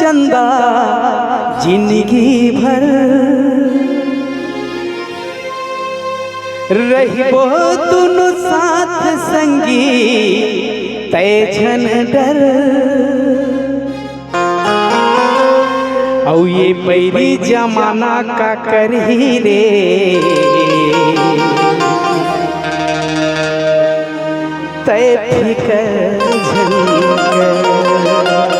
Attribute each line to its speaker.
Speaker 1: चंदा जिंदगी भर रहिबो दुनु साथ संगी तय झन डर। औ ये पैरी जमाना का करही रे तय फिकर झन कर।